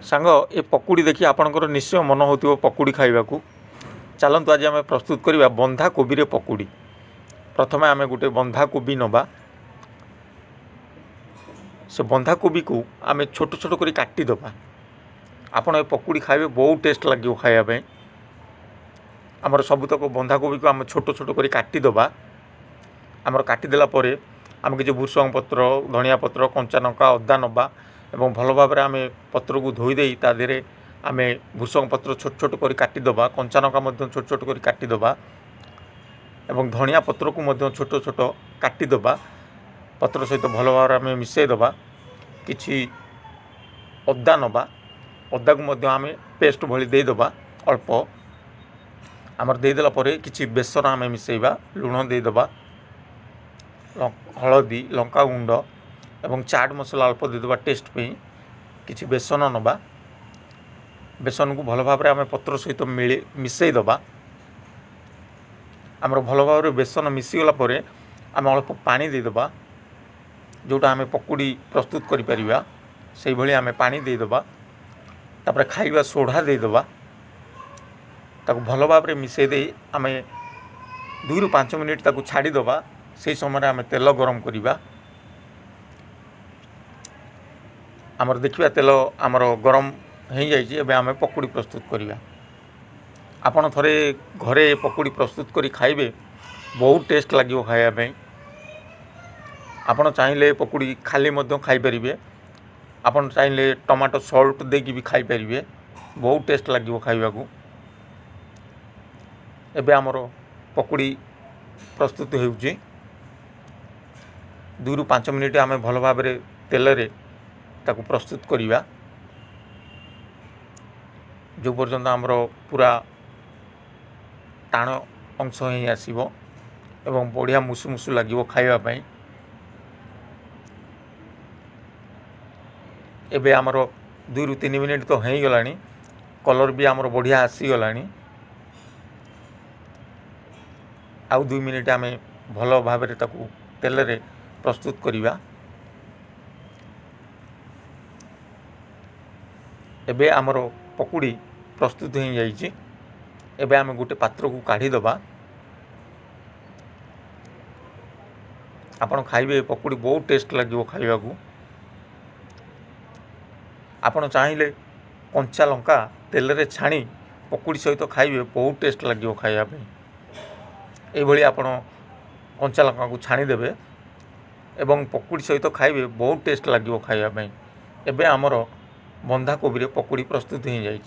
सांग ए पकुड़ी देखी आपणकर निश्चय मन हो पकुड़ी खाइबाकू। चलतु आज आम प्रस्तुत करवा बंधा कोबी पकुड़ी। प्रथम आम गोटे बंधा कोबी नवा। से बंधा कोबी को आम छोट छोट कर काटिदबा। आपण ए पकुड़ी खाइबे बहुत टेस्ट लगे खायापे। आमर सबुतक बंधा कोबी को आम छोट छोट कर काटिदबा। आमर काटिदेला परे आम किसी भूसंग पत्र, धनिया पत्र, कंचा लंका, अदा नवा एवं भल भाव आम पत्र को धोईदे तादेह आम भूसंग पत्र छोट छोट कर काटिदबा। कंचा लंका छोट छोट कर काटिदबा एवं धनिया पत्र को छोट छोट काटिदबा। पत्र सहित भल भाव आम मिसईदबा। किछि अदा नवा, अदा को आम पेस्ट भली देदबा। अल्प आमर देदेला परे किछि बेसन आम मिसईबा। लुण देदबा, हलदी, लंका गुंड एवं चाट मसला अल्प देदबा टेस्ट पे। किछि बेसन नवा, बेसन को भल भाव आम पत्र सहित मिसईदबा। आमर भल भाव बेसन मिसीगला परे आम अल्प पानी देदबा। जोटा आम पकुड़ी प्रस्तुत करि परिबा सेहि भली आम पानी देदबा। तापर खाइबा सोढ़ा देदबा। ताकू भल भाव मिसई दे आम 2 ରୁ 5 मिनिट ताकू छाड़ीदबा। से समय आम तेल गरम करिबा। आमर देखिबा तेल आमर गरम हो जाइए। एबे आम पकुड़ी प्रस्तुत करिबा। आपण थरे घरे पकुड़ी प्रस्तुत करी खाइबे बहुत टेस्ट लगे खायापे। आपण चाहिए पकुड़ी खाली खाई परिबे। आपण चाहिए टमाटो सॉल्ट देकी भी खाई परिबे। बहुत टेस्ट लगे खाइबाकू। एबे आमर पकुड़ी प्रस्तुत होउची। 2 ରୁ 5 मिनिट आम भल भाव तेल रे ताकू प्रस्तुत करिबा। जो पर्यंत आमर पूरा टाण अंश ही आसीबो एवं बढ़िया मुसु मुसु लगे खाइबा पई। एबे आमर 2 ରୁ 3 मिनिट तो हो गलानी। कलर भी आमर बढ़िया आसीगलानी। आउ 2 मिनिट आम भल भाव ताकू तेल रे प्रस्तुत करिबा। एबे आमर पकुड़ी प्रस्तुत हो जाइए। एबे आम गोटे पात्र को काढ़ीदबा। आपण खाइबे पकुड़ी बहुत टेस्ट लगे खाइबाकू। आपण चाहिए कंचा लंका तेल रे छाणी पकुड़ी सहित खाइबे बहुत टेस्ट लगे खाइबापे। एभली आपण कंचा लंका को छाणी देबे एवं पकुड़ी सहित खाइबे बहुत टेस्ट लगे खाइबापे। एबे आमर बंधा कोबी रे पकुड़ी प्रस्तुत हो जाइए।